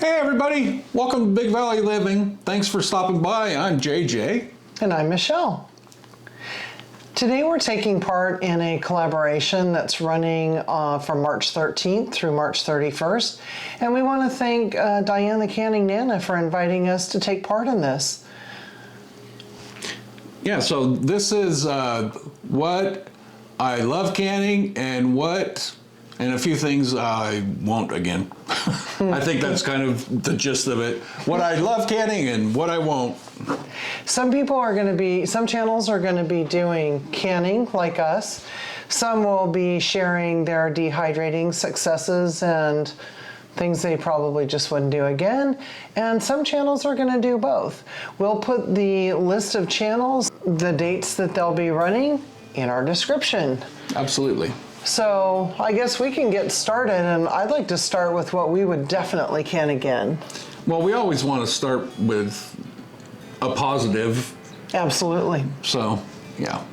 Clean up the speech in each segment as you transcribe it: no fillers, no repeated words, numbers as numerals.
Hey everybody, welcome to Big Valley Living. Thanks for stopping by. I'm JJ. And I'm Michelle. Today we're taking part in a collaboration that's running from March 13th through March 31st. And we want to thank Diane the Canning Nana for inviting us to take part in this. Yeah, so this is what I love canning and a few things I won't again. I think that's kind of the gist of it. What I love canning and what I won't. Some channels are going to be doing canning like us. Some will be sharing their dehydrating successes and things they probably just wouldn't do again. And some channels are going to do both. We'll put the list of channels, the dates that they'll be running in our description. Absolutely. So I guess we can get started, and I'd like to start with what we would definitely can again. Well, we always want to start with a positive. Absolutely. So, yeah.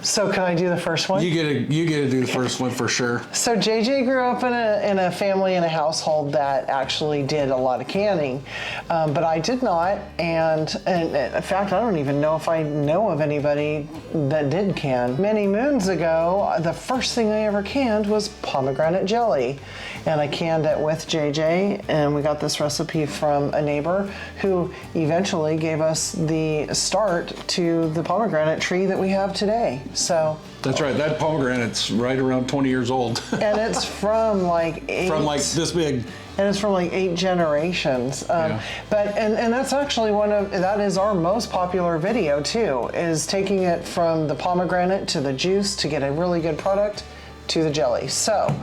So can I do the first one? You get to do the first one for sure. So JJ grew up in a family and a household that actually did a lot of canning, but I did not. And in fact, I don't even know if I know of anybody that did can. Many moons ago, the first thing I ever canned was pomegranate jelly, and I canned it with JJ. And we got this recipe from a neighbor who eventually gave us the start to the pomegranate tree that we have today. So that's right. That pomegranate's right around 20 years old. And it's from like this big. And it's from like 8 generations. Yeah. But that's actually that is our most popular video too, is taking it from the pomegranate to the juice to get a really good product to the jelly. So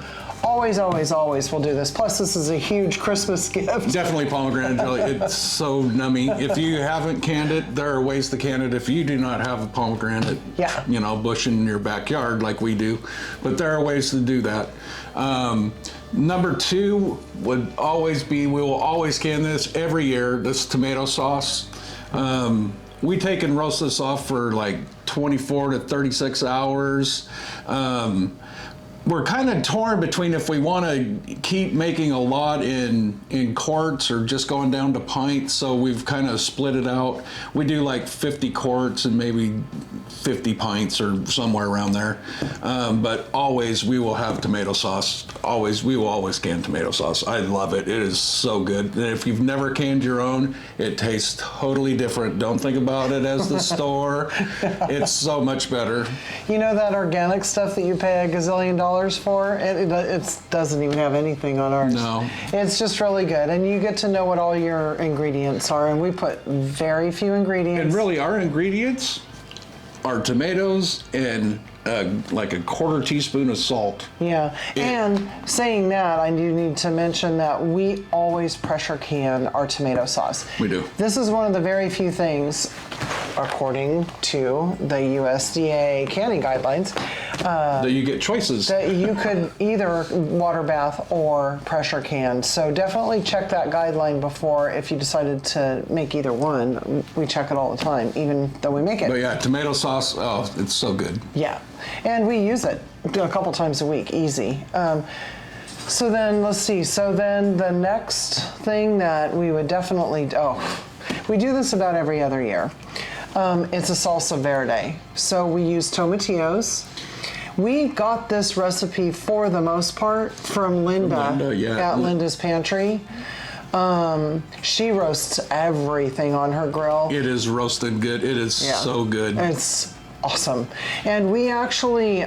always we'll do this. Plus this is a huge Christmas gift. Definitely pomegranate jelly. It's so nummy. If you haven't canned it, there are ways to can it if you do not have a pomegranate, bush in your backyard like we do. But there are ways to do that. Number 2 would always be, we will always can this every year, this tomato sauce. We take and roast this off for like 24 to 36 hours. We're kind of torn between if we want to keep making a lot in quarts or just going down to pints, so we've kind of split it out. We do like 50 quarts and maybe 50 pints or somewhere around there. But always we will have tomato sauce. We will always can tomato sauce. I love it. It is so good. And if you've never canned your own, it tastes totally different. Don't think about it as the store. It's so much better. You know that organic stuff that you pay a gazillion dollars for? It doesn't even have anything on ours. No. It's just really good. And you get to know what all your ingredients are. And we put very few ingredients. And really our ingredients are tomatoes and like a quarter teaspoon of salt. Yeah, and saying that, I do need to mention that we always pressure can our tomato sauce. We do. This is one of the very few things, according to the USDA canning guidelines, that you get choices. that you could either water bath or pressure can. So definitely check that guideline before, if you decided to make either one. We check it all the time, even though we make it. But yeah, tomato sauce, oh, it's so good. Yeah, and we use it a couple times a week, easy. So then, let's see. So then the next thing that we would definitely, we do this about every other year. It's a salsa verde. So we use tomatillos. We got this recipe for the most part from Linda at Linda's Pantry. She roasts everything on her grill. It is roasted good. It is so good. It's awesome. And we actually,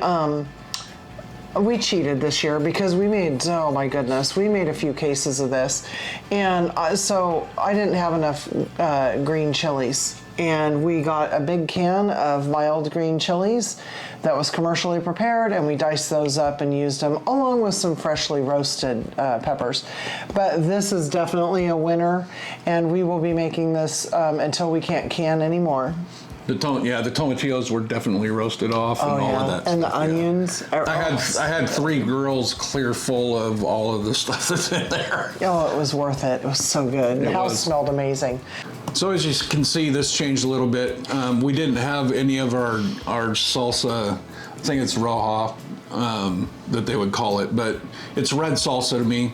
we cheated this year because we made, oh my goodness, we made a few cases of this. And so I didn't have enough green chilies. And we got a big can of mild green chilies that was commercially prepared, and we diced those up and used them along with some freshly roasted peppers. But this is definitely a winner, and we will be making this until we can't can anymore. The tomatillos were definitely roasted off and all of that and stuff. The onions. I had 3 grills clear full of all of the stuff that's in there. Oh, it was worth it. It was so good. The house smelled amazing. So as you can see, this changed a little bit. We didn't have any of our salsa. I think it's roja that they would call it, but it's red salsa to me.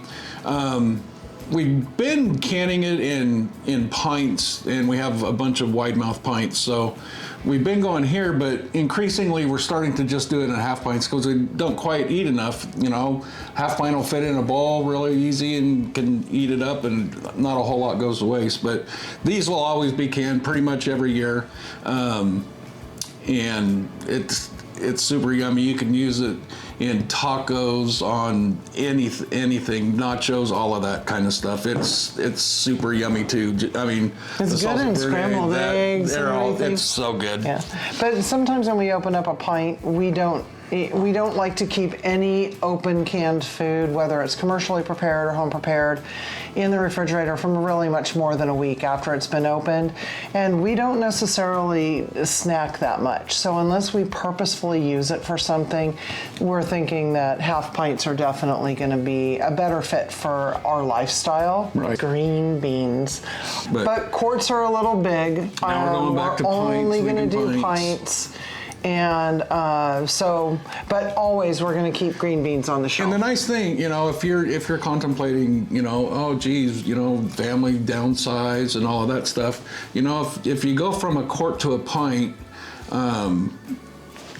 we've been canning it in pints, and we have a bunch of wide mouth pints. So we've been going here, but increasingly we're starting to just do it in half pints because we don't quite eat enough. You know, half pint will fit in a bowl really easy and can eat it up, and not a whole lot goes to waste. But these will always be canned pretty much every year, and it's super yummy. You can use it in tacos, on anything, nachos, all of that kind of stuff. It's super yummy too. I mean, it's good in scrambled eggs and everything. It's so good. Yeah, but sometimes when we open up a pint, we don't like to keep any open canned food, whether it's commercially prepared or home prepared, in the refrigerator from really much more than a week after it's been opened. And we don't necessarily snack that much. So unless we purposefully use it for something, we're thinking that half pints are definitely going to be a better fit for our lifestyle. Right. Green beans. But quarts are a little big. Now we're going back to pints. We're only going to do pints. And but always we're going to keep green beans on the shelf. And the nice thing, you know, if you're contemplating, you know, oh geez, you know, family downsize and all of that stuff, you know, if you go from a quart to a pint,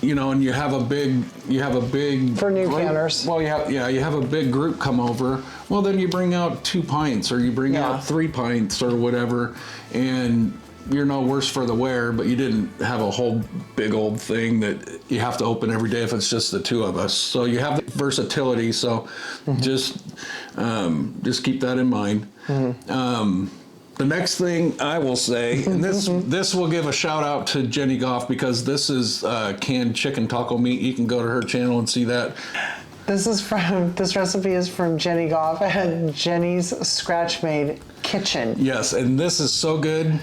you know, and you have a big for new group, canners. Well, you have a big group come over. Well, then you bring out 2 pints, or you bring out 3 pints, or whatever, and you're no worse for the wear, but you didn't have a whole big old thing that you have to open every day if it's just the 2 of us. So you have the versatility. So just keep that in mind. The next thing I will say, and this will give a shout out to Jenny Goff, because this is canned chicken taco meat. You can go to her channel and see that. This recipe is from Jenny Goff at Jenny's Scratch Made Kitchen. Yes, and this is so good.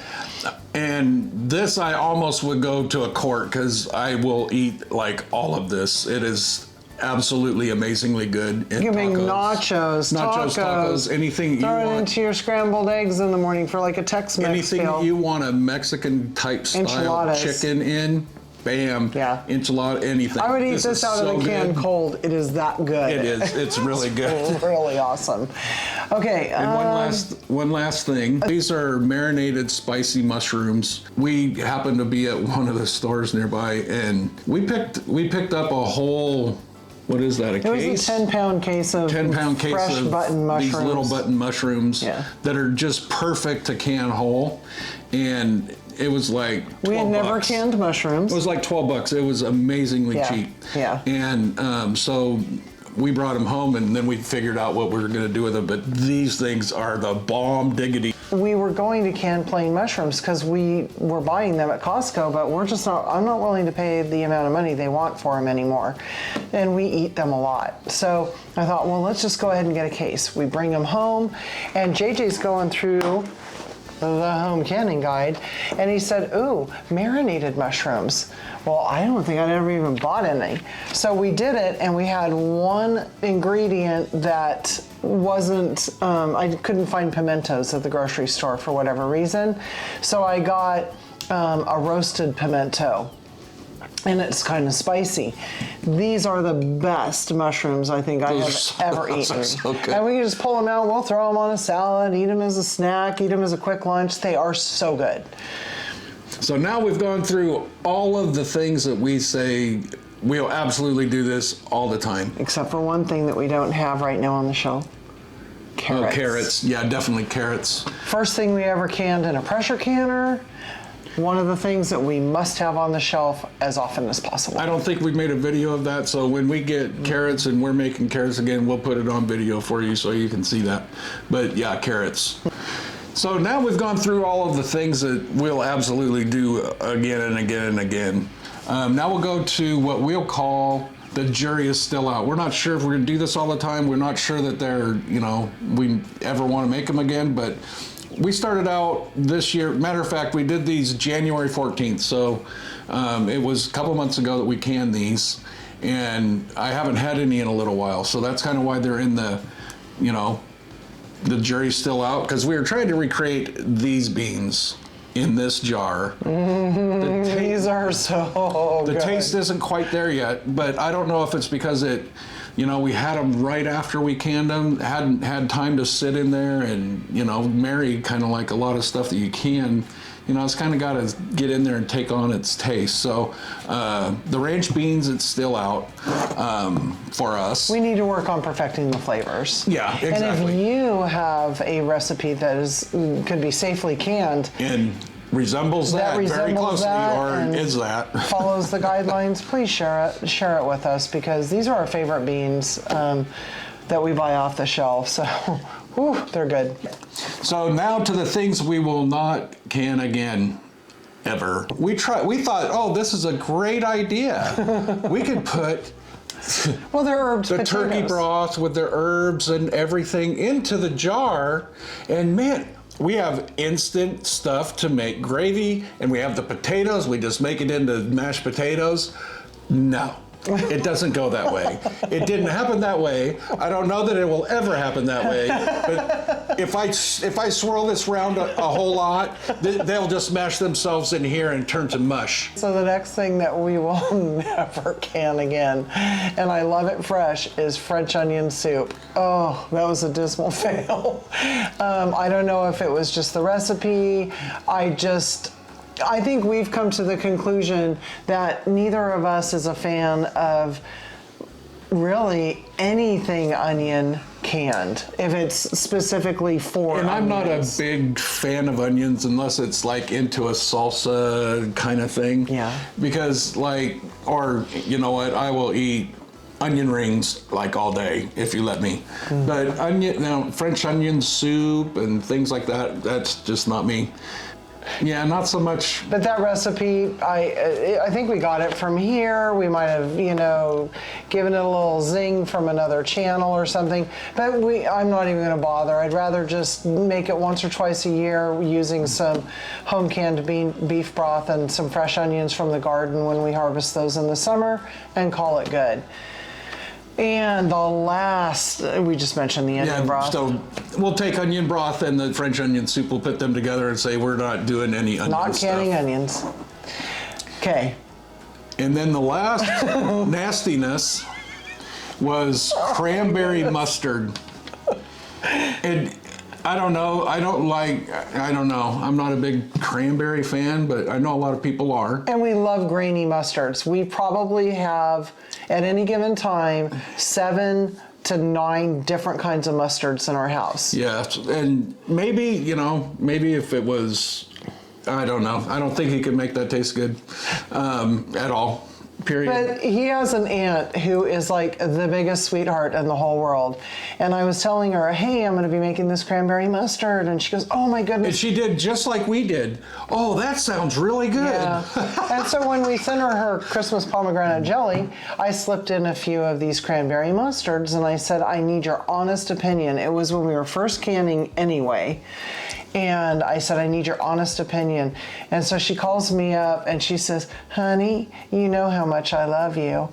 And this I almost would go to a quart, because I will eat like all of this. It is absolutely amazingly good. You can make nachos, tacos, anything you want. Throw it into your scrambled eggs in the morning for like a Tex-Mex anything feel. You want a Mexican type style chicken in. Bam. Yeah. Enchilada, anything. I would eat this out of the can cold. It is that good. It is. It's really good. It's really awesome. Okay. And one last thing. These are marinated spicy mushrooms. We happened to be at one of the stores nearby, and we picked up a whole. What is that? It was a 10-pound case of fresh button mushrooms. These little button mushrooms that are just perfect to can whole, and it was like $12. We had never canned mushrooms. It was like $12. It was amazingly cheap. Yeah. And so we brought them home, and then we figured out what we were going to do with them. But these things are the bomb diggity. We were going to can plain mushrooms because we were buying them at Costco, but I'm not willing to pay the amount of money they want for them anymore. And we eat them a lot. So I thought, well, let's just go ahead and get a case. We bring them home, and JJ's going through the home canning guide, and he said, ooh, marinated mushrooms. Well, I don't think I'd ever even bought any. So we did it, and we had one ingredient that wasn't, I couldn't find pimentos at the grocery store for whatever reason. So I got a roasted pimento, and it's kind of spicy. These are the best mushrooms I think I have ever eaten. So good. And we can just pull them out, we'll throw them on a salad, eat them as a snack, eat them as a quick lunch. They are so good. So now we've gone through all of the things that we say we'll absolutely do this all the time. Except for one thing that we don't have right now on the shelf. Carrots. Oh, carrots. Yeah, definitely carrots. First thing we ever canned in a pressure canner. One of the things that we must have on the shelf as often as possible. I don't think we've made a video of that, so when we get carrots and we're making carrots again, we'll put it on video for you so you can see that. But yeah, carrots. So now we've gone through all of the things that we'll absolutely do again and again and again. Now we'll go to what we'll call the jury is still out. We're not sure if we're gonna do this all the time. We're not sure that we ever wanna make them again, but we started out this year. Matter of fact, we did these January 14th. So it was a couple months ago that we canned these, and I haven't had any in a little while. So that's kind of why they're in the jury's still out, because we were trying to recreate these beans in this jar. These are so good. The taste isn't quite there yet, but I don't know if it's because You know, we had them right after we canned them. Hadn't had time to sit in there and, you know, marry kind of like a lot of stuff that you can. You know, it's kind of got to get in there and take on its taste. So the ranch beans, it's still out for us. We need to work on perfecting the flavors. Yeah, exactly. And if you have a recipe that could be safely canned and resembles that very closely, or is that follows the guidelines, please share it with us, because these are our favorite beans that we buy off the shelf. So whew, they're good. So now to the things we will not can again, ever. We thought, oh, this is a great idea. We could put well, they're herbs, the potatoes. Turkey broth with the herbs and everything into the jar, and man, we have instant stuff to make gravy, and we have the potatoes. We just make it into mashed potatoes. No. It doesn't go that way. It didn't happen that way. I don't know that it will ever happen that way. But if I swirl this around a whole lot, they'll just mash themselves in here and turn to mush. So the next thing that we will never can again, and I love it fresh, is French onion soup. Oh, that was a dismal fail. I don't know if it was just the recipe. I think we've come to the conclusion that neither of us is a fan of really anything onion canned, if it's specifically for And I'm not a onions. big fan of onions unless it's like into a salsa kind of thing. Yeah. Because or you know what, I will eat onion rings like all day if you let me. But French onion soup and things like that, that's just not me. Yeah, not so much. But that recipe, I think we got it from here. We might have, given it a little zing from another channel or something. But I'm not even going to bother. I'd rather just make it once or twice a year using some home canned beef broth and some fresh onions from the garden when we harvest those in the summer, and call it good. And the last, we just mentioned the onion broth. So we'll take onion broth and the French onion soup, we'll put them together and say we're not doing any onion Not canning onions. Okay. And then the last nastiness was cranberry mustard. And I don't know. I'm not a big cranberry fan, but I know a lot of people are. And we love grainy mustards. We probably have, at any given time, 7 to 9 different kinds of mustards in our house. Yeah, and maybe if it was, I don't know. I don't think he could make that taste good at all. Period. But he has an aunt who is like the biggest sweetheart in the whole world. And I was telling her, hey, I'm going to be making this cranberry mustard. And she goes, oh my goodness. And she did just like we did. Oh, that sounds really good. Yeah. And so when we sent her Christmas pomegranate jelly, I slipped in a few of these cranberry mustards, and I said, I need your honest opinion. It was when we were first canning anyway. And I said, I need your honest opinion. And so she calls me up and she says, honey, you know how much I love you.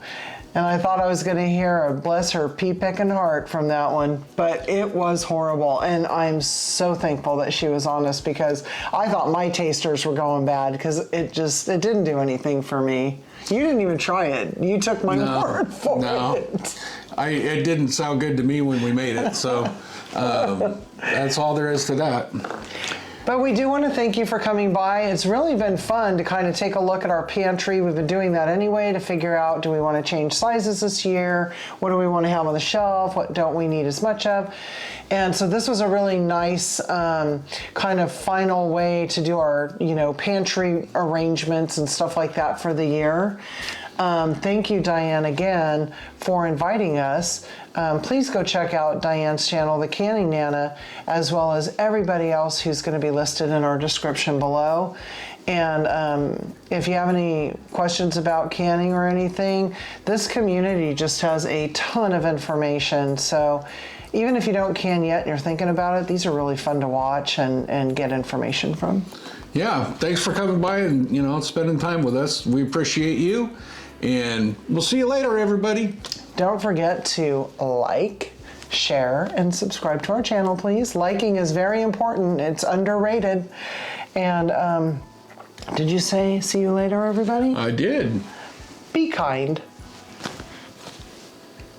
And I thought I was going to hear a bless her pea-picking heart from that one, but it was horrible. And I'm so thankful that she was honest, because I thought my tasters were going bad, because it didn't do anything for me. You didn't even try it. You took my word for it. It didn't sound good to me when we made it, so that's all there is to that. But we do want to thank you for coming by. It's really been fun to kind of take a look at our pantry. We've been doing that anyway to figure out, do we want to change sizes this year? What do we want to have on the shelf? What don't we need as much of? And so this was a really nice kind of final way to do our, pantry arrangements and stuff like that for the year. Thank you, Diane, again, for inviting us. Please go check out Diane's channel, The Canning Nana, as well as everybody else who's going to be listed in our description below. And if you have any questions about canning or anything, this community just has a ton of information. So even if you don't can yet and you're thinking about it, these are really fun to watch and get information from. Yeah, thanks for coming by and, spending time with us. We appreciate you. And we'll see you later, everybody. Don't forget to like, share, and subscribe to our channel, please. Liking is very important. It's underrated. And did you say see you later, everybody? I did. Be kind.